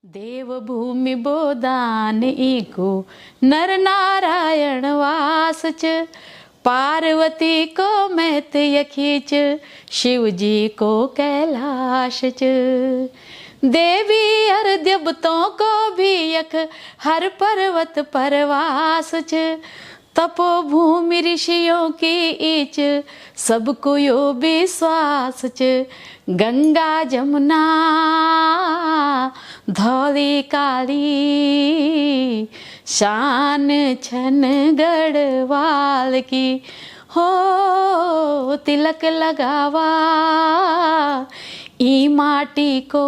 देवभूमि बोदान eco नर नारायण वास च, पार्वती को मैत यखीच, शिव जी को कैलाश च। देवी हर देवतों को भी यख हर पर्वत परवास च। तपोभूमि ऋषियों की ईच, सबको यो विश्वास च। गंगा जमुना धौली काली, शान छन गढ़वाल की। हो तिलक लगावा ई माटी को,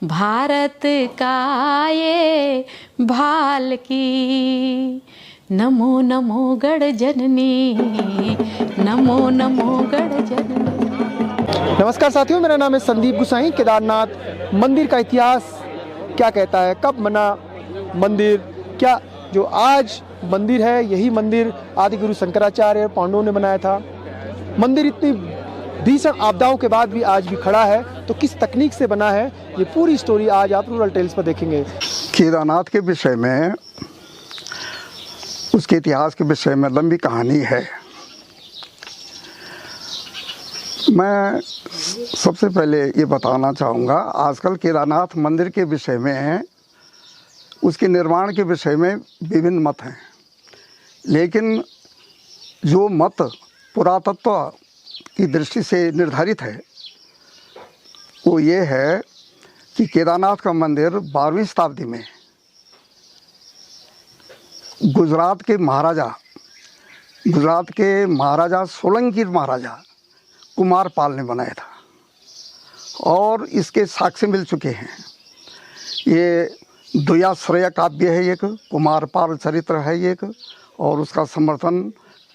भारत का ये भाल की। नमो नमो गढ़ जननी, नमो नमो गढ़ जननी। नमस्कार साथियों, मेरा नाम है संदीप गुसाई। केदारनाथ मंदिर का इतिहास क्या कहता है, कब बना मंदिर, क्या जो आज मंदिर है यही मंदिर आदि गुरु शंकराचार्य पांडवों ने बनाया था। मंदिर इतनी भीषण आपदाओं के बाद भी आज भी खड़ा है, तो किस तकनीक से बना है ये पूरी स्टोरी आज आप रूरल टेल्स पर देखेंगे। केदारनाथ के विषय में, उसके इतिहास के विषय में लंबी कहानी है। मैं सबसे पहले ये बताना चाहूँगा, आजकल केदारनाथ मंदिर के विषय में, उसके निर्माण के विषय में विभिन्न मत हैं, लेकिन जो मत पुरातत्व की दृष्टि से निर्धारित है वो ये है कि केदारनाथ का मंदिर 12वीं शताब्दी में गुजरात के महाराजा सोलंकी महाराजा कुमारपाल ने बनाया था, और इसके साक्ष्य मिल चुके हैं। ये द्वयाश्रय काव्य है एक, कुमारपाल चरित्र है एक, और उसका समर्थन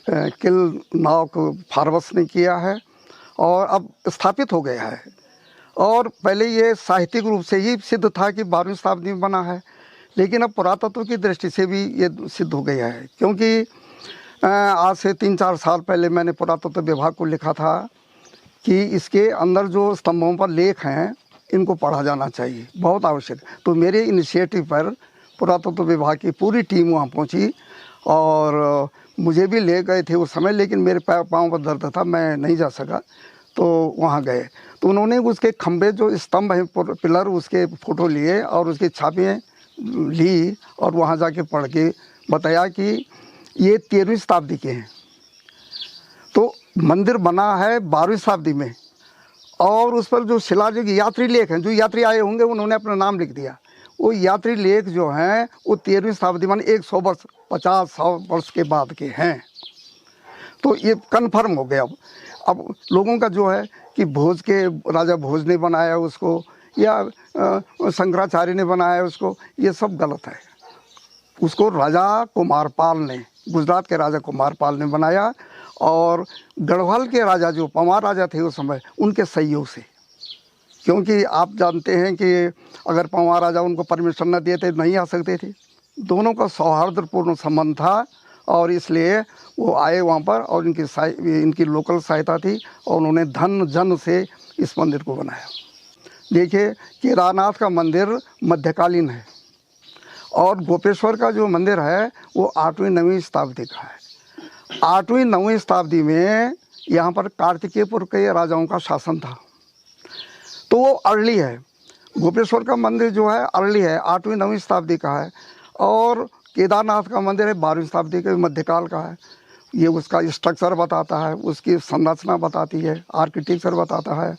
किल नावक फारवस ने किया है और अब स्थापित हो गया है। और पहले ये साहित्यिक रूप से ही सिद्ध था कि 12वीं शताब्दी में बना है, लेकिन अब पुरातत्व की दृष्टि से भी ये सिद्ध हो गया है, क्योंकि आज से 3-4 साल पहले मैंने पुरातत्व विभाग को लिखा था कि इसके अंदर जो स्तंभों पर लेख हैं इनको पढ़ा जाना चाहिए, बहुत आवश्यक। तो मेरे इनिशिएटिव पर पुरातत्व विभाग की पूरी टीम वहाँ पहुँची और मुझे भी ले गए थे उस समय, लेकिन मेरे पाँव पर दर्द था, मैं नहीं जा सका। तो वहाँ गए तो उन्होंने उसके खंभे जो स्तंभ हैं, पिलर, उसके फ़ोटो लिए और उसकी छापें ली और वहाँ जाके पढ़ के बताया कि ये 13वीं शताब्दी के हैं। तो मंदिर बना है 12वीं शताब्दी में, और उस पर जो शिलालेख यात्री लेख हैं, जो यात्री आए होंगे उन्होंने अपना नाम लिख दिया। वो यात्री लेख जो हैं वो 13वीं शताब्दी मान 100 वर्ष 50-100 वर्ष के बाद के हैं। तो ये कन्फर्म हो गया। अब लोगों का जो है कि भोज के राजा भोज ने बनाया उसको या शंकराचार्य ने बनाया उसको, ये सब गलत है। उसको राजा कुमारपाल ने, गुजरात के राजा कुमारपाल ने बनाया, और गढ़वाल के राजा जो पंवार राजा थे उस समय, उनके सहयोग से। क्योंकि आप जानते हैं कि अगर पंवार राजा उनको परमिशन न देते नहीं आ सकते थे। दोनों का सौहार्दपूर्ण संबंध था और इसलिए वो आए वहाँ पर, और इनकी लोकल सहायता थी और उन्होंने धन जन से इस मंदिर को बनाया। देखिए, केदारनाथ का मंदिर मध्यकालीन है और गोपेश्वर का जो मंदिर है वो 8वीं-9वीं शताब्दी का है। 8वीं-9वीं शताब्दी में यहाँ पर कार्तिकेयपुर के राजाओं का शासन था, तो वो अर्ली है। गोपेश्वर का मंदिर जो है अर्ली है, 8वीं-9वीं शताब्दी का है, और केदारनाथ का मंदिर है 12वीं शताब्दी के मध्यकाल का है। ये उसका स्ट्रक्चर बताता है, उसकी संरचना बताती है, आर्किटेक्चर बताता है,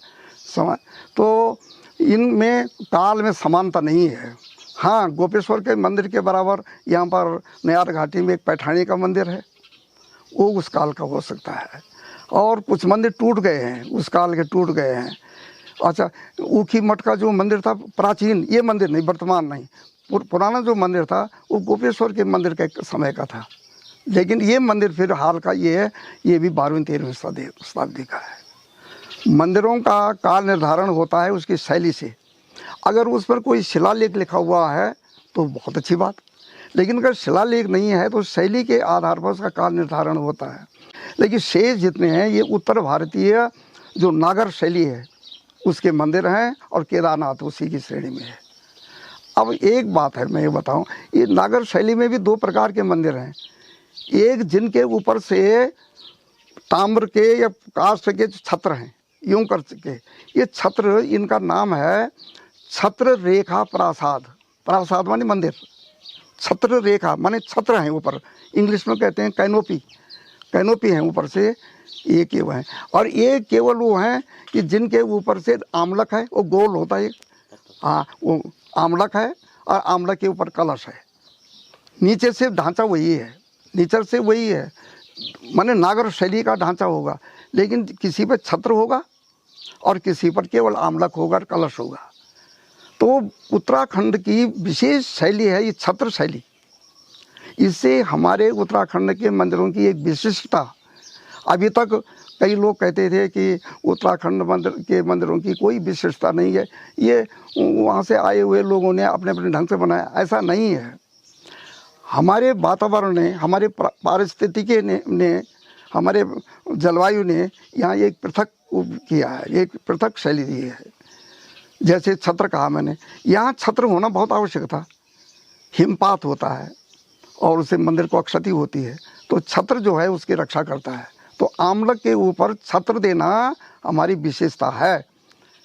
समय। तो इनमें काल में समानता नहीं है। हाँ, गोपेश्वर के मंदिर के बराबर यहाँ पर नयार घाटी में एक पैठानी का मंदिर है, वो उस काल का हो सकता है। और कुछ मंदिर टूट गए हैं, उस काल के टूट गए हैं। अच्छा, ऊखी मठ का जो मंदिर था प्राचीन, ये मंदिर नहीं, वर्तमान नहीं, पुराना जो मंदिर था वो गोपेश्वर के मंदिर के समय का था, लेकिन ये मंदिर फिर हाल का ये है, ये भी 12वीं-13वीं शताब्दी का है। मंदिरों का काल निर्धारण होता है उसकी शैली से। अगर उस पर कोई शिलालेख लिखा हुआ है तो बहुत अच्छी बात, लेकिन अगर शिलालेख नहीं है तो शैली के आधार पर उसका काल निर्धारण होता है। लेकिन शेष जितने हैं ये उत्तर भारतीय जो नागर शैली है, उसके मंदिर हैं और केदारनाथ उसी की श्रेणी में है। अब एक बात है, मैं ये बताऊं, ये नागर शैली में भी दो प्रकार के मंदिर हैं। एक जिनके ऊपर से ताम्र के या काष्ठ के छत्र हैं, यूं कर के, ये छत्र, इनका नाम है छत्र रेखा प्रासाद। प्रासाद माने मंदिर, छत्र रेखा माने छत्र हैं ऊपर, इंग्लिश में कहते हैं कैनोपी, कैनोपी हैं ऊपर से, ये केवल हैं। और ये केवल वो हैं कि जिनके ऊपर से आमलक है, वो गोल होता है, हाँ वो आमलक है, और आमलक के ऊपर कलश है, नीचे से ढांचा वही है, नीचे से वही है, माने नागर शैली का ढांचा होगा, लेकिन किसी पर छत्र होगा और किसी पर केवल आमलक होगा, कलश होगा। तो उत्तराखंड की विशेष शैली है ये छत्र शैली। इससे हमारे उत्तराखंड के मंदिरों की एक विशिष्टता, अभी तक कई लोग कहते थे कि उत्तराखंड के मंदिरों की कोई विशेषता नहीं है, ये वहाँ से आए हुए लोगों ने अपने अपने ढंग से बनाया, ऐसा नहीं है। हमारे वातावरण ने, हमारे पारिस्थितिकी ने, हमारे जलवायु ने यहाँ एक पृथक किया है, एक पृथक शैली दी है। जैसे छत्र कहा मैंने, यहाँ छत्र होना बहुत आवश्यक था। हिमपात होता है और उससे मंदिर को क्षति होती है, तो छत्र जो है उसकी रक्षा करता है। तो आमलक के ऊपर छत्र देना हमारी विशेषता है,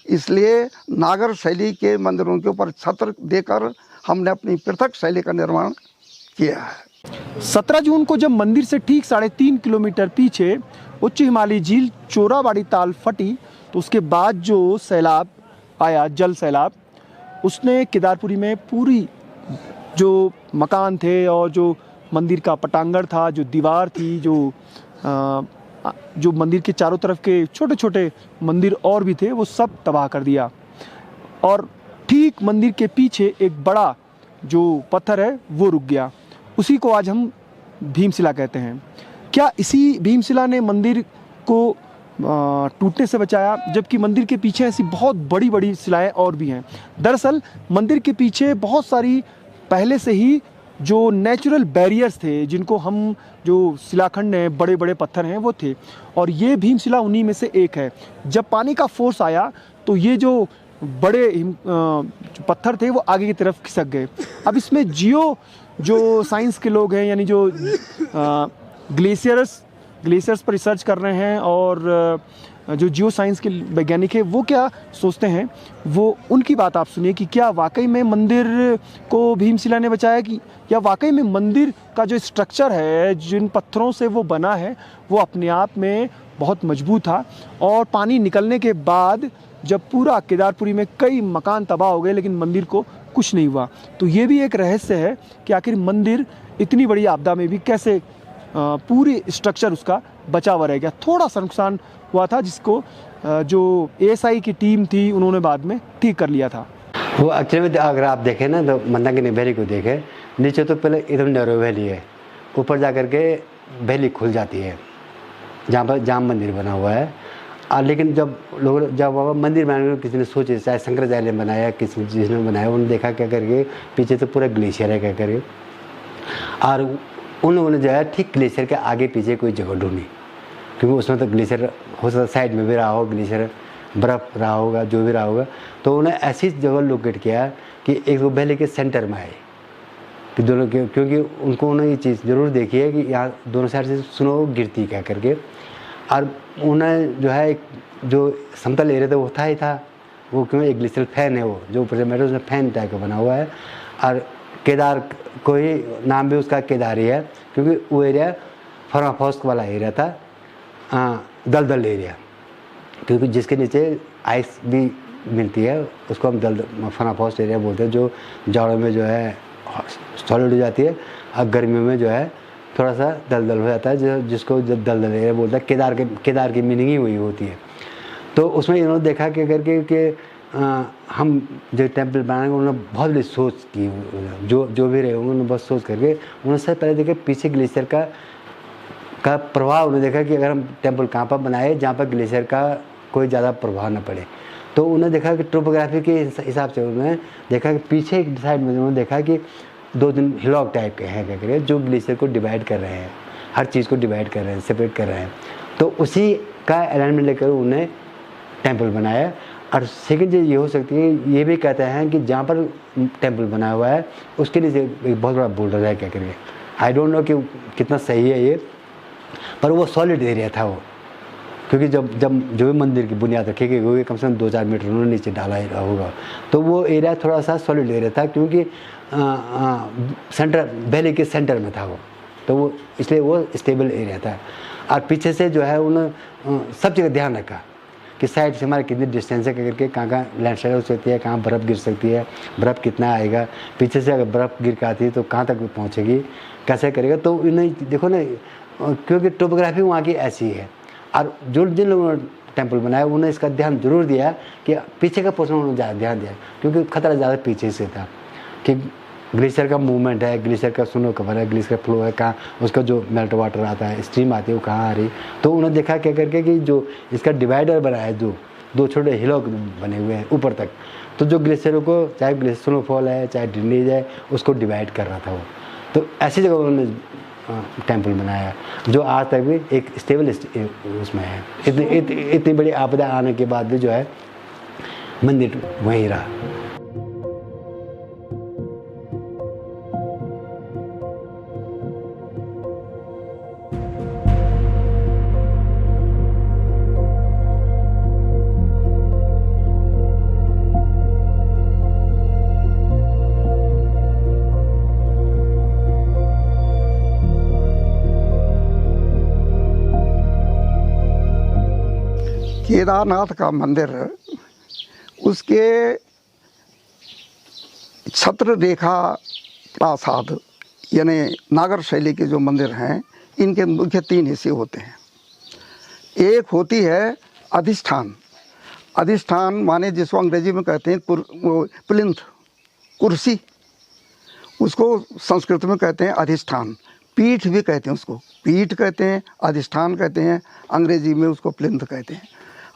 इसलिए नागर शैली के मंदिरों के ऊपर छत्र देकर हमने अपनी पृथक शैली का निर्माण किया है। 17 जून को जब मंदिर से ठीक 3.5 किलोमीटर पीछे उच्च हिमालयी झील चोराबाड़ी ताल फटी, तो उसके बाद जो सैलाब आया, जल सैलाब, उसने केदारपुरी में पूरी जो मकान थे और जो मंदिर का पटांगण था, जो दीवार थी, जो मंदिर के चारों तरफ के छोटे छोटे मंदिर और भी थे, वो सब तबाह कर दिया। और ठीक मंदिर के पीछे एक बड़ा जो पत्थर है वो रुक गया, उसी को आज हम भीमशिला कहते हैं। क्या इसी भीमशिला ने मंदिर को टूटने से बचाया? जबकि मंदिर के पीछे ऐसी बहुत बड़ी बड़ी शिलाएं और भी हैं। दरअसल मंदिर के पीछे बहुत सारी पहले से ही जो नेचुरल बैरियर्स थे, जिनको हम जो शिलाखंड हैं, बड़े बड़े पत्थर हैं, वो थे, और ये भीमशिला उन्हीं में से एक है। जब पानी का फोर्स आया तो ये जो बड़े पत्थर थे वो आगे की तरफ खिसक गए। अब इसमें जो साइंस के लोग हैं, यानी जो ग्लेशियर्स पर रिसर्च कर रहे हैं, और जो जियो साइंस के वैज्ञानिक हैं, वो क्या सोचते हैं, वो उनकी बात आप सुनिए कि क्या वाकई में मंदिर को भीमशिला ने बचाया, कि या वाकई में मंदिर का जो स्ट्रक्चर है, जिन पत्थरों से वो बना है, वो अपने आप में बहुत मजबूत था। और पानी निकलने के बाद जब पूरा केदारपुरी में कई मकान तबाह हो गए, लेकिन मंदिर को कुछ नहीं हुआ। तो ये भी एक रहस्य है कि आखिर मंदिर इतनी बड़ी आपदा में भी कैसे पूरी स्ट्रक्चर उसका बचा हुआ रह गया। थोड़ा सा नुकसान हुआ था, जिसको जो ASI की टीम थी उन्होंने बाद में ठीक कर लिया था। वो एक्चुअली में अगर आप देखें ना, तो मंदाकिनी वैली को देखें, नीचे तो पहले एकदम नैरो वैली है, ऊपर जा कर के वैली खुल जाती है जहाँ पर जाम मंदिर बना हुआ है। लेकिन जब मंदिर बनाने किसी ने सोचे, चाहे शंकराचार्य ने बनाया, किसी जिसने बनाया, उन्होंने देखा क्या करके पीछे तो पूरा ग्लेशियर है क्या करके, और उन लोगों ने जो है ठीक ग्लेशियर के आगे पीछे कोई जगह ढूंढी, क्योंकि उसमें तो ग्लेशियर हो सकता साइड में भी रहा हो, ग्लेशियर बर्फ़ रहा होगा, जो भी रहा होगा। तो उन्हें ऐसी जगह लोकेट किया कि एक वो वैली के सेंटर में आए कि दोनों के, क्योंकि उनको उन्होंने ये चीज़ ज़रूर देखी है कि यहाँ दोनों साइड से स्नो गिरती क्या करके। और उन्हें जो है जो समतल एरिया था वो था ही था, वो क्यों एक ग्लेशियर फैन है, वो जो ऊपर से मेरे उसमें फैन टाइप का बना हुआ है। और केदार को ही नाम भी उसका केदार ही है, क्योंकि वो एरिया फर्माफॉस्ट वाला एरिया था, दलदल एरिया, क्योंकि जिसके नीचे आइस भी मिलती है, उसको हम फर्माफॉस्ट एरिया बोलते हैं, जो जाड़ों में जो है सॉलिड हो जाती है और गर्मियों में जो है थोड़ा सा दलदल हो जाता है, जिसको दलदल एरिया बोलते हैं। केदार की मीनिंग ही वही होती है। तो उसमें इन्होंने देखा कि अगर कि हम जो टेम्पल बनाएंगे, उन्होंने बहुत बड़ी सोच की, जो भी रहे उन्होंने बहुत सोच करके उन्होंने सबसे पहले देखा पीछे ग्लेशियर का प्रभाव। उन्होंने देखा कि अगर हम टेम्पल कहाँ पर बनाए जहाँ पर ग्लेशियर का कोई ज़्यादा प्रभाव न पड़े। तो उन्होंने देखा कि टोपोग्राफी के हिसाब से उन्होंने देखा कि पीछे एक साइड में उन्होंने देखा कि 2 हिलॉक टाइप के हैं क्या करें, जो ग्लेशियर को डिवाइड कर रहे हैं, हर चीज़ को डिवाइड कर रहे हैं, सेपरेट कर रहे हैं। तो उसी का अलाइनमेंट लेकर उन्होंने टेम्पल बनाया। और सेकंड चीज़ ये हो सकती है, ये भी कहते हैं कि जहाँ पर टेम्पल बना हुआ है उसके नीचे एक बहुत बड़ा बोल्डर है क्या करके। आई डोंट नो कि कितना सही है ये, पर वो सॉलिड एरिया था वो, क्योंकि जब जब जो भी मंदिर की बुनियाद रखी गई होगी कम से कम 2-4 मीटर उन्होंने नीचे डाला ही होगा, तो वो एरिया थोड़ा सा सॉलिड एरिया था, क्योंकि सेंटर वैली के सेंटर में था वो, तो वो इसलिए वो स्टेबल एरिया था। और पीछे से जो है उन्होंने सब जगह ध्यान रखा कि साइड से हमारे कितनी डिस्टेंस है करके, कहाँ कहाँ लैंडस्लाइड हो सकती है, कहाँ बर्फ़ गिर सकती है, बर्फ़ कितना आएगा, पीछे से अगर बर्फ़ गिर के आती है तो कहाँ तक पहुँचेगी, कैसे करेगा। तो इन्हें देखो ना, क्योंकि टोपोग्राफी वहाँ की ऐसी है, और जिन लोगों ने टेम्पल बनाया उन्होंने इसका ध्यान जरूर दिया कि पीछे का पोर्शन उन्होंने ज़्यादा ध्यान दिया, क्योंकि खतरा ज़्यादा पीछे से था कि ग्लेशियर का मूवमेंट है, ग्लेशियर का स्नो कवर है, ग्लेशियर का फ्लो है, कहाँ उसका जो मेल्ट वाटर आता है, स्ट्रीम आती है वो कहाँ आ रही। तो उन्होंने देखा क्या करके कि जो इसका डिवाइडर बना है, जो 2 छोटे हिलॉक बने हुए हैं ऊपर तक, तो जो ग्लेशियरों को, चाहे ग्लेशियर स्नोफॉल है चाहे ड्रेनेज है, उसको डिवाइड कर रहा था वो। तो ऐसी जगह उन्होंने टेम्पल बनाया जो आज तक भी एक स्टेबल उसमें है। इतनी बड़ी आपदा आने के बाद भी जो है मंदिर वहीं रहा। केदारनाथ का मंदिर, उसके छत्र रेखा प्रासाद यानी नागर शैली के जो मंदिर हैं, इनके मुख्य 3 हिस्से होते हैं। एक होती है अधिष्ठान। अधिष्ठान माने जिसको अंग्रेजी में कहते हैं प्लिंथ, कुर्सी, उसको संस्कृत में कहते हैं अधिष्ठान। पीठ भी कहते हैं उसको, पीठ कहते हैं, अधिष्ठान कहते हैं, अंग्रेजी में उसको प्लिंथ कहते हैं।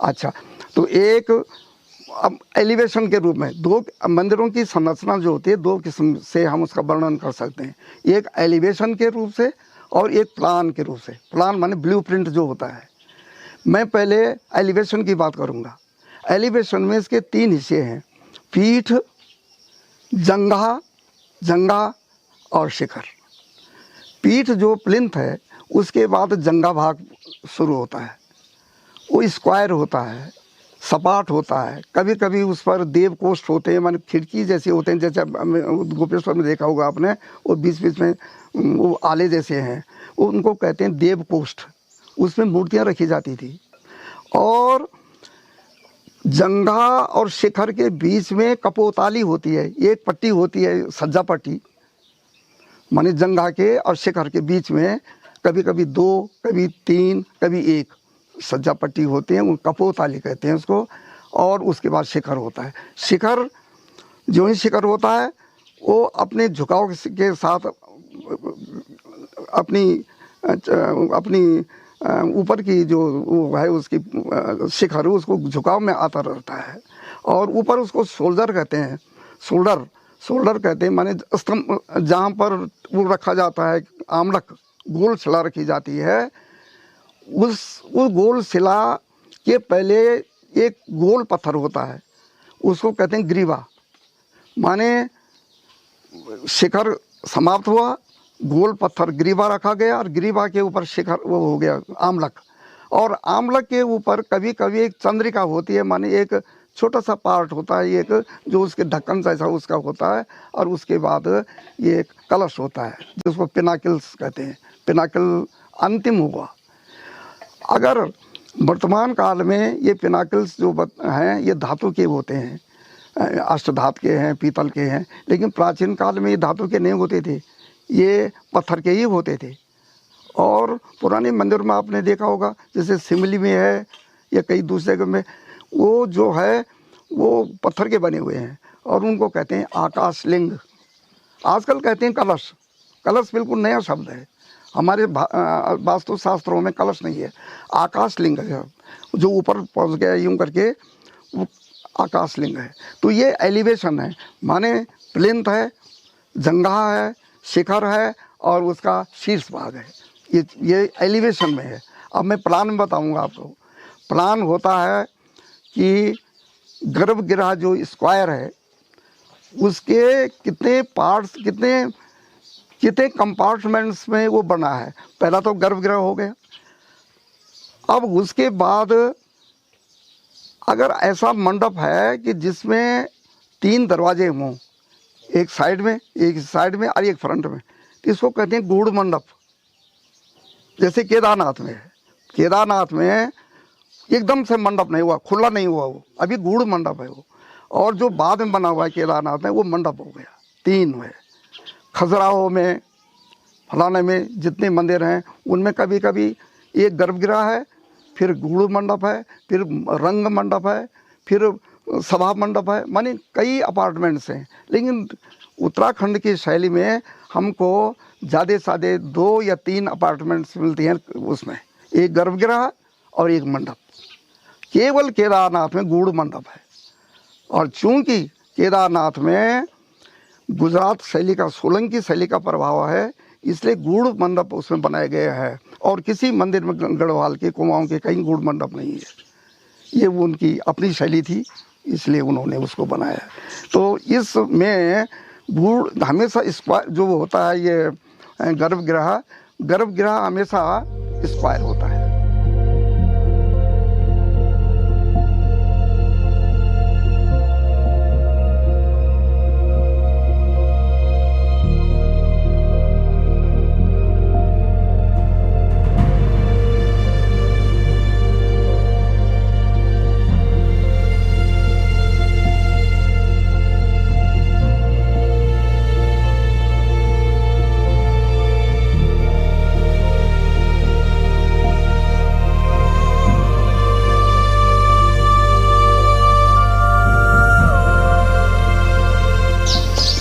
अच्छा, तो एक अब एलिवेशन के रूप में 2 मंदिरों की संरचना जो होती है 2 किस्म से हम उसका वर्णन कर सकते हैं। एक एलिवेशन के रूप से और एक प्लान के रूप से। प्लान माने ब्लूप्रिंट जो होता है। मैं पहले एलिवेशन की बात करूंगा। एलिवेशन में इसके 3 हिस्से हैं, पीठ, जंगा और शिखर। पीठ जो प्लिंथ है, उसके बाद जंगा भाग शुरू होता है। वो स्क्वायर होता है, सपाट होता है, कभी कभी उस पर देव कोष्ठ होते हैं, माने खिड़की जैसे होते हैं, जैसे गोपेश्वर में देखा होगा आपने, वो बीच बीच में वो आले जैसे हैं, उनको कहते हैं देव कोष्ठ। उसमें मूर्तियां रखी जाती थी। और जंगा और शिखर के बीच में कपोताली होती है, एक पट्टी होती है, सज्जा पट्टी, माने जंगा के और शिखर के बीच में कभी कभी 2, कभी 3, कभी 1 सज्जा पट्टी होती है, वो कपोताली कहते हैं उसको। और उसके बाद शिखर होता है। शिखर, जो ही शिखर होता है वो अपने झुकाव के साथ अपनी ऊपर की जो वो है उसकी शिखर, उसको झुकाव में आता रहता है। और ऊपर उसको शोल्डर कहते हैं, शोल्डर कहते हैं, माने स्तंभ जहाँ पर वो रखा जाता है, आमलक गोल शिला रखी जाती है। उस गोल शिला के पहले एक गोल पत्थर होता है, उसको कहते हैं ग्रीवा। माने शिखर समाप्त हुआ, गोल पत्थर ग्रीवा रखा गया, और ग्रीवा के ऊपर शिखर वो हो गया आमलक। और आमलक के ऊपर कभी कभी एक चंद्रिका होती है, माने एक छोटा सा पार्ट होता है, एक जो उसके ढक्कन जैसा उसका होता है। और उसके बाद ये एक कलश होता है जिसको पिनाकल्स कहते हैं। पिनाकल अंतिम हुआ। अगर वर्तमान काल में ये पिनाकल्स जो हैं ये धातु के होते हैं, अष्टधात के हैं, पीतल के हैं, लेकिन प्राचीन काल में ये धातु के नहीं होते थे, ये पत्थर के ही होते थे। और पुराने मंदिर में आपने देखा होगा, जैसे सिमली में है या कई दूसरे जगह में, वो जो है वो पत्थर के बने हुए हैं और उनको कहते हैं आकाशलिंग। आजकल कहते हैं कलश। कलश बिल्कुल नया शब्द है, हमारे वास्तु शास्त्रों में कलश नहीं है, आकाशलिंग है, जो ऊपर पहुंच गया यूं करके वो आकाशलिंग है। तो ये एलिवेशन है, माने प्लिंथ है, जंगा है, शिखर है और उसका शीर्ष भाग है। ये एलिवेशन में है। अब मैं प्लान में बताऊंगा आपको। प्लान होता है कि गर्भगृह जो स्क्वायर है उसके कितने पार्ट्स, कितने कितने कंपार्टमेंट्स में वो बना है। पहला तो गर्भगृह हो गया। अब उसके बाद अगर ऐसा मंडप है कि जिसमें 3 दरवाजे हों, एक साइड में, एक साइड में और एक फ्रंट में, तो इसको कहते हैं गूढ़ मंडप। जैसे केदारनाथ में है, केदारनाथ में एकदम से मंडप नहीं हुआ, खुला नहीं हुआ, वो अभी गूढ़ मंडप है वो। और जो बाद में बना हुआ है केदारनाथ में वो मंडप हो गया। 3 हुए। खजुराहो में, फलाने में जितने मंदिर हैं उनमें कभी कभी एक गर्भगृह है, फिर गूढ़ मंडप है, फिर रंग मंडप है, फिर सभा मंडप है, माने कई अपार्टमेंट्स हैं। लेकिन उत्तराखंड की शैली में हमको ज़्यादा से ज़्यादा 2 या 3 अपार्टमेंट्स मिलती हैं उसमें, एक गर्भगृह और एक मंडप। केवल केदारनाथ में गूढ़ मंडप है। और चूंकि केदारनाथ में गुजरात शैली का, सोलंकी शैली का प्रभाव है, इसलिए गूढ़ मंडप उसमें बनाए गए हैं। और किसी मंदिर में गढ़वाल के, कुमाऊं के कहीं गूढ़ मंडप नहीं है। ये उनकी अपनी शैली थी, इसलिए उन्होंने उसको बनाया। तो इसमें गूढ़ हमेशा स्क्वायर जो होता है, ये गर्भगृह हमेशा स्क्वायर होता है।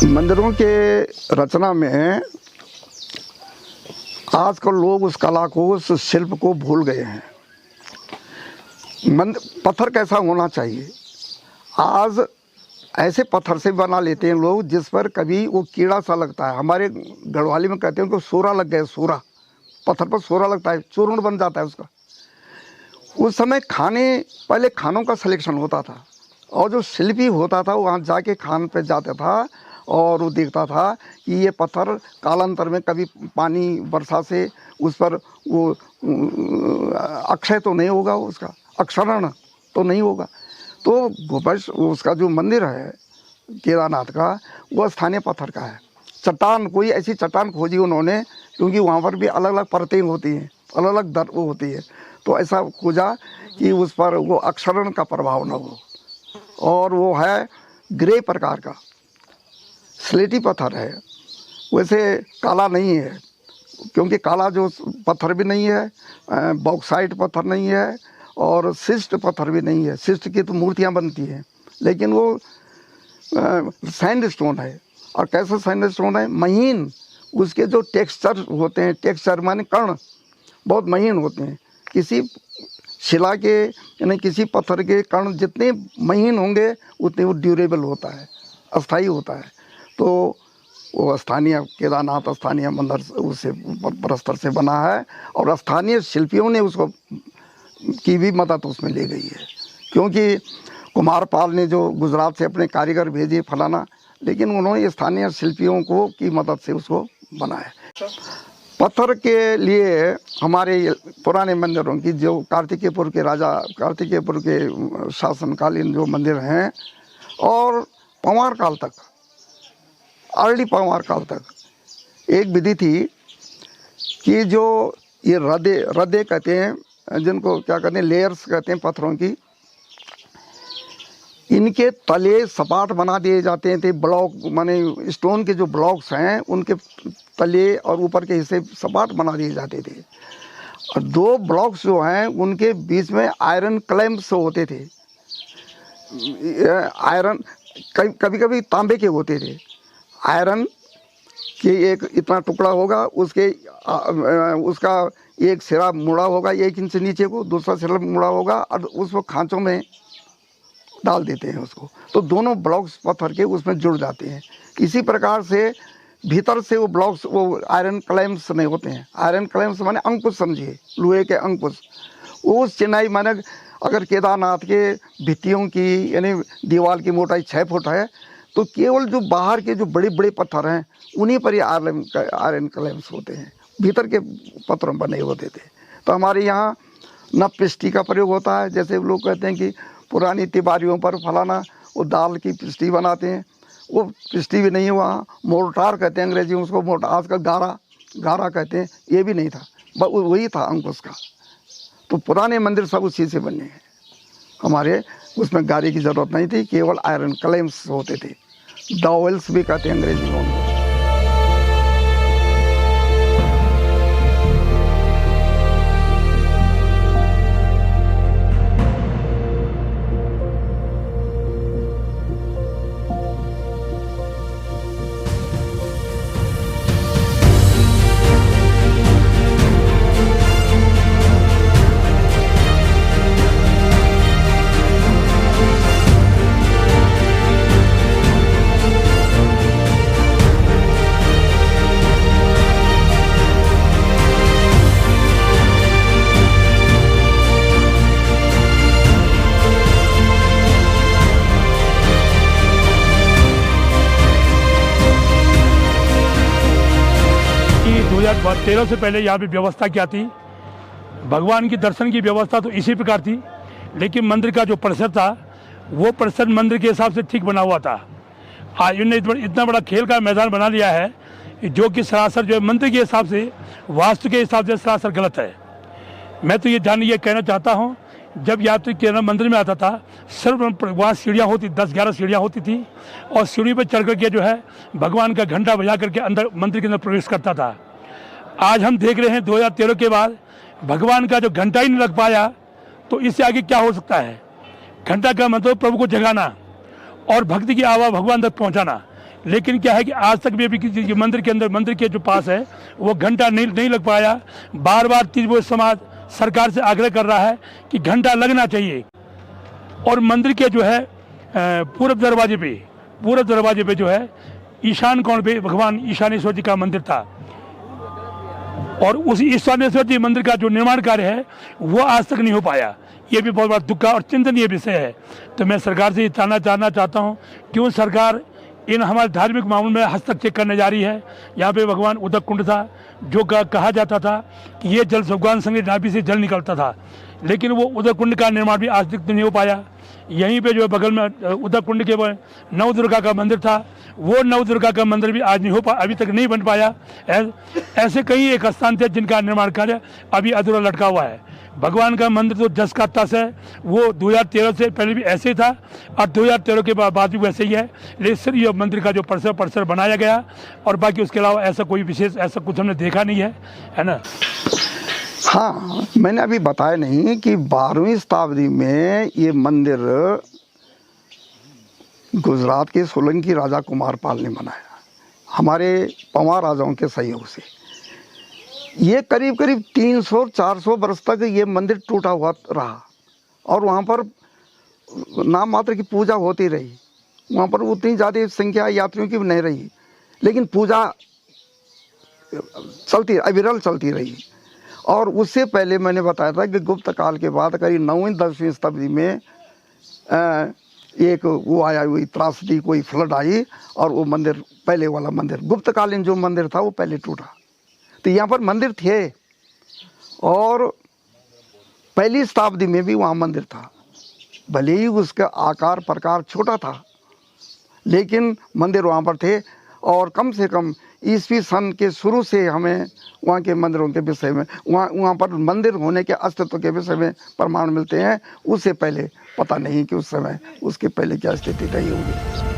मंदिरों के रचना में आजकल लोग उस कला को, उस शिल्प को भूल गए हैं। पत्थर कैसा होना चाहिए, आज ऐसे पत्थर से बना लेते हैं लोग जिस पर कभी वो कीड़ा सा लगता है। हमारे गढ़वाली में कहते हैं कि सोरा लग गया, सोरा, पत्थर पर सोरा लगता है, चूर्ण बन जाता है उसका। उस समय पहले खानों का सिलेक्शन होता था, और जो शिल्पी होता था वो वहाँ जाके खान पे जाता था और वो देखता था कि ये पत्थर कालांतर में कभी पानी वर्षा से उस पर वो अक्षय तो नहीं होगा, उसका अक्षरण तो नहीं होगा। तो गोपश उसका जो मंदिर है केदारनाथ का, वो स्थानीय पत्थर का है। चट्टान, कोई ऐसी चट्टान खोजी उन्होंने, क्योंकि वहाँ पर भी अलग अलग परतें होती हैं, अलग अलग दर वो होती है। तो ऐसा खोजा कि उस पर वो अक्षरण का प्रभाव न हो, और वो है ग्रे प्रकार का स्लेटी पत्थर है। वैसे काला नहीं है, क्योंकि काला जो पत्थर भी नहीं है, बॉक्साइट पत्थर नहीं है, और शिस्ट पत्थर भी नहीं है। शिस्ट की तो मूर्तियाँ बनती हैं, लेकिन वो सैंडस्टोन है। और कैसा सैंडस्टोन है, महीन, उसके जो टेक्सचर होते हैं, टेक्सचर माने कण बहुत महीन होते हैं। किसी शिला के यानी किसी पत्थर के कण जितने महीन होंगे उतने वो ड्यूरेबल होता है, अस्थाई होता है। तो वो स्थानीय केदारनाथ स्थानीय मंदिर उससे परस्तर से बना है, और स्थानीय शिल्पियों ने उसको की भी मदद उसमें ले गई है। क्योंकि कुमारपाल ने जो गुजरात से अपने कारीगर भेजे फलाना, लेकिन उन्होंने स्थानीय शिल्पियों को की मदद से उसको बनाया। पत्थर के लिए हमारे पुराने मंदिरों की जो कार्तिकेयपुर के राजा कार्तिकेयपुर के शासनकालीन जो मंदिर हैं, और पंवार काल तक, अर्ली पंवार काल तक एक विधि थी कि जो ये रदे कहते हैं, जिनको क्या कहते हैं, लेयर्स कहते हैं पत्थरों की, इनके तले सपाट बना दिए जाते थे। ब्लॉक माने स्टोन के जो ब्लॉक्स हैं उनके तले और ऊपर के हिस्से सपाट बना दिए जाते थे। और 2 ब्लॉक्स जो हैं उनके बीच में आयरन क्लैंप्स होते थे। आयरन कभी कभी तांबे के होते थे। आयरन के एक इतना टुकड़ा होगा, उसका एक सिरा मुड़ा होगा 1 इंच नीचे को, दूसरा सिरा मुड़ा होगा, और उसको खांचों में डाल देते हैं उसको, तो दोनों ब्लॉक्स पत्थर के उसमें जुड़ जाते हैं। इसी प्रकार से भीतर से वो ब्लॉक्स वो आयरन क्लैंप्स नहीं होते हैं। आयरन क्लैंप्स माने अंकुश, समझिए लोहे के अंकुश। वो चिनाई माने अगर केदारनाथ के भित्तियों की यानी दीवार की मोटाई 6 फुट है तो केवल जो बाहर के जो बड़े बड़े पत्थर हैं उन्हीं पर ही आयरन क्लैम्स होते हैं, भीतर के पत्थरों पर नहीं होते थे। तो हमारे यहाँ न पिष्टी का प्रयोग होता है, जैसे लोग कहते हैं कि पुरानी तिबारियों पर फलाना वो दाल की पिष्टी बनाते हैं, वो पिष्टी भी नहीं है वहाँ। मोर्टार कहते हैं अंग्रेजी में उसको, मोर्टार आजकल गारा कहते हैं, ये भी नहीं था, वही था अंकुश का। तो पुराने मंदिर सब उसी से बने हैं हमारे, उसमें गारे की ज़रूरत नहीं थी, केवल आयरन क्लेम्स होते थे, डॉवेल्स भी कहते हैं अंग्रेजी में उनको। कि 2013 से पहले यहाँ पे व्यवस्था क्या थी, भगवान की दर्शन की व्यवस्था तो इसी प्रकार थी, लेकिन मंदिर का जो परिसर था वो परिसर मंदिर के हिसाब से ठीक बना हुआ था। आज इन्होंने इतना बड़ा खेल का मैदान बना लिया है जो कि सरासर जो है मंदिर के हिसाब से, वास्तु के हिसाब से सरासर गलत है। मैं तो ये कहना चाहता हूँ, जब यात्री केरल मंदिर में आता था सिर्फ वहाँ सीढ़ियाँ होती, 10-11 सीढ़ियाँ होती थी, और सीढ़ी पर चढ़ करके जो है भगवान का घंटा बजा करके अंदर मंदिर के अंदर प्रवेश करता था। आज हम देख रहे हैं 2013 के बाद भगवान का जो घंटा ही नहीं लग पाया, तो इससे आगे क्या हो सकता है। घंटा का मतलब प्रभु को जगाना और भक्ति की आवाज़ भगवान तक पहुँचाना, लेकिन क्या है कि आज तक भी अभी मंदिर के अंदर, मंदिर के जो पास है वो घंटा नहीं लग पाया। बार बार तिब्बत समाज सरकार से आग्रह कर रहा है कि घंटा लगना चाहिए। और मंदिर के जो है पूर्व दरवाजे पे जो है ईशान कोण पे भगवान ईशानेश्वर जी का मंदिर था, और उस ईशानेश्वर जी मंदिर का जो निर्माण कार्य है वो आज तक नहीं हो पाया। ये भी बहुत बड़ा दुख का और चिंतनीय विषय है। तो मैं सरकार से ये जानना चाहता हूँ, क्यों सरकार इन हमारे धार्मिक मामलों में हस्तक्षेप करने जा रही है। यहाँ पे भगवान उदक कुंड था, जो कहा जाता था कि ये जल भगवान संग नाभि से जल निकलता था, लेकिन वो उदक कुंड का निर्माण भी आज तक नहीं हो पाया। यहीं पे जो है बगल में उदक कुंड के नवदुर्गा का मंदिर था, वो नवदुर्गा का मंदिर भी आज अभी तक नहीं बन पाया। ऐसे कई एक स्थान थे जिनका निर्माण कार्य अभी अधूरा लटका हुआ है। भगवान का मंदिर तो जस का तस है, वो 2013 से पहले भी ऐसे ही था और 2013 के बाद भी वैसे ही है। लेकिन सिर्फ ये मंदिर का जो परिसर बनाया गया, और बाकी उसके अलावा ऐसा कोई विशेष ऐसा कुछ हमने देखा नहीं है ना। हाँ, मैंने अभी बताया नहीं कि 12वीं शताब्दी में ये मंदिर गुजरात के सोलंकी राजा कुमारपाल ने बनाया, हमारे पंवार राजाओं के सहयोग से। ये करीब 300-400 वर्ष तक ये मंदिर टूटा हुआ रहा, और वहाँ पर नाम मात्र की पूजा होती रही। वहाँ पर उतनी ज़्यादा संख्या यात्रियों की नहीं रही, लेकिन पूजा अविरल चलती रही। और उससे पहले मैंने बताया था कि गुप्त काल के बाद करीब 9वीं-10वीं शताब्दी में एक वो आया, हुई त्रासदी, कोई फ्लड आई, और वो मंदिर, पहले वाला मंदिर, गुप्तकालीन जो मंदिर था वो पहले टूटा। तो यहाँ पर मंदिर थे, और पहली शताब्दी में भी वहाँ मंदिर था, भले ही उसका आकार प्रकार छोटा था, लेकिन मंदिर वहाँ पर थे। और कम से कम ईस्वी सन के शुरू से हमें वहाँ के मंदिरों के विषय में, वहाँ पर मंदिर होने के अस्तित्व के विषय में प्रमाण मिलते हैं। उससे पहले पता नहीं कि उस समय उसके पहले क्या स्थिति रही होगी।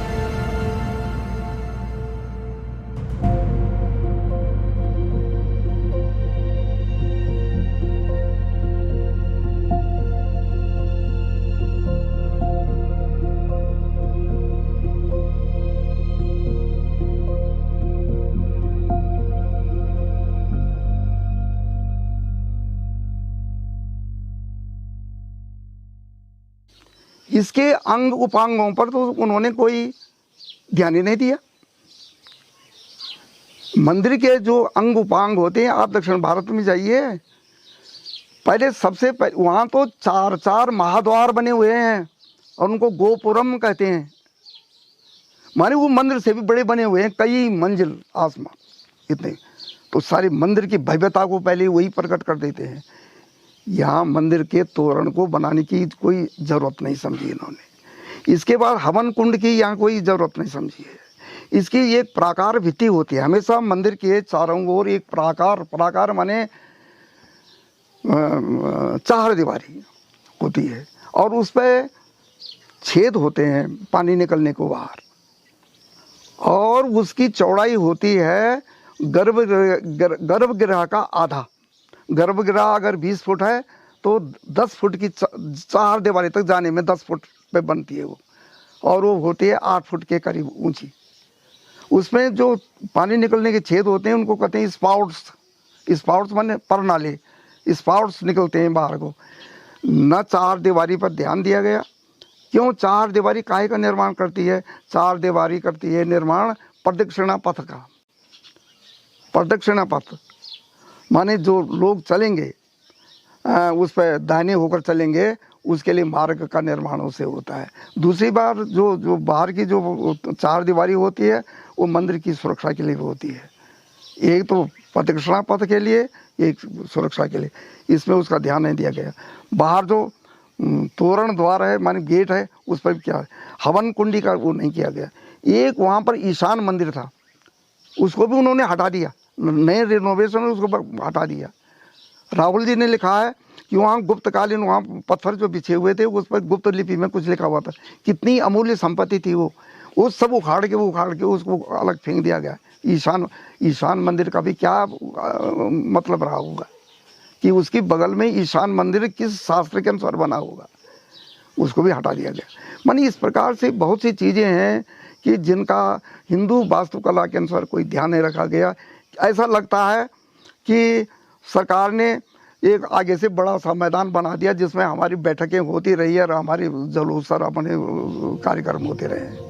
इसके अंग उपांगों पर तो उन्होंने कोई ध्यान ही नहीं दिया। मंदिर के जो अंग उपांग होते हैं, आप दक्षिण भारत में जाइए, पहले सबसे पहले वहाँ तो 4 महाद्वार बने हुए हैं और उनको गोपुरम कहते हैं, माने वो मंदिर से भी बड़े बने हुए हैं, कई मंजिल आसमान इतने। तो सारे मंदिर की भव्यता को पहले वही प्रकट कर देते हैं। यहाँ मंदिर के तोरण को बनाने की कोई ज़रूरत नहीं समझी इन्होंने। इसके बाद हवन कुंड की यहाँ कोई ज़रूरत नहीं समझी है। इसकी एक प्राकार भित्ति होती है, हमेशा मंदिर के चारों ओर एक प्राकार माने 4 दीवारी होती है और उस पर छेद होते हैं पानी निकलने को बाहर, और उसकी चौड़ाई होती है गर्भगृह का आधा। गर्भगृह अगर 20 फुट है तो 10 फुट की 4 दीवारी तक जाने में 10 फुट पे बनती है वो, और वो होती है 8 फुट के करीब ऊंची। उसमें जो पानी निकलने के छेद होते हैं उनको कहते हैं स्पाउट्स माने परनाले, स्पाउट्स निकलते हैं बाहर को। न 4 दीवारी पर ध्यान दिया गया। क्यों 4 दीवारी काहे का निर्माण करती है? 4 दीवारी करती है निर्माण प्रदक्षिणा पथ का। प्रदक्षिणा पथ माने जो लोग चलेंगे उस पर दाहिने होकर चलेंगे, उसके लिए मार्ग का निर्माण उससे होता है। दूसरी बार जो बाहर की जो 4 दीवारी होती है वो मंदिर की सुरक्षा के लिए होती है। एक तो प्रदक्षिणा पथ के लिए, एक सुरक्षा के लिए, इसमें उसका ध्यान नहीं दिया गया। बाहर जो तोरण द्वार है माने गेट है उस पर क्या है, हवन कुंडी का वो नहीं किया गया। एक वहाँ पर ईशान मंदिर था, उसको भी उन्होंने हटा दिया, नए रिनोवेशन में उसको हटा दिया। राहुल जी ने लिखा है कि वहाँ गुप्तकालीन वहाँ पत्थर जो बिछे हुए थे उस पर गुप्त लिपि में कुछ लिखा हुआ था। कितनी अमूल्य संपत्ति थी वो सब उखाड़ के उसको अलग फेंक दिया गया। ईशान मंदिर का भी क्या मतलब रहा होगा कि उसकी बगल में ईशान मंदिर किस शास्त्र के अनुसार बना होगा, उसको भी हटा दिया गया। मानी इस प्रकार से बहुत सी चीज़ें हैं कि जिनका हिंदू वास्तुकला के अनुसार कोई ध्यान नहीं रखा गया। ऐसा लगता है कि सरकार ने एक आगे से बड़ा सा मैदान बना दिया जिसमें हमारी बैठकें होती रही और हमारे जुलूस और अपने कार्यक्रम होते रहे हैं।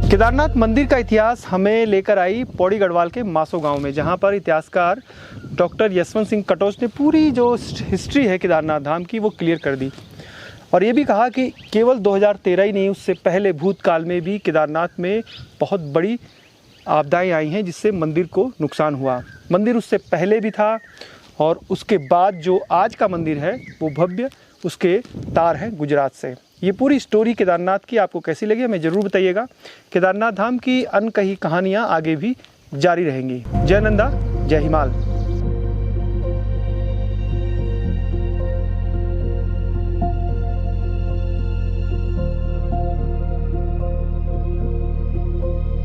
केदारनाथ मंदिर का इतिहास हमें लेकर आई पौड़ी गढ़वाल के मासो गांव में, जहां पर इतिहासकार डॉक्टर यशवंत सिंह कटोच ने पूरी जो हिस्ट्री है केदारनाथ धाम की वो क्लियर कर दी। और ये भी कहा कि केवल 2013 ही नहीं, उससे पहले भूतकाल में भी केदारनाथ में बहुत बड़ी आपदाएं आई हैं जिससे मंदिर को नुकसान हुआ। मंदिर उससे पहले भी था और उसके बाद जो आज का मंदिर है वो भव्य उसके तार हैं गुजरात से। ये पूरी स्टोरी केदारनाथ की आपको कैसी लगी हमें ज़रूर बताइएगा। केदारनाथ धाम की अनकही कहानियाँ आगे भी जारी रहेंगी। जय नंदा, जय हिमाल।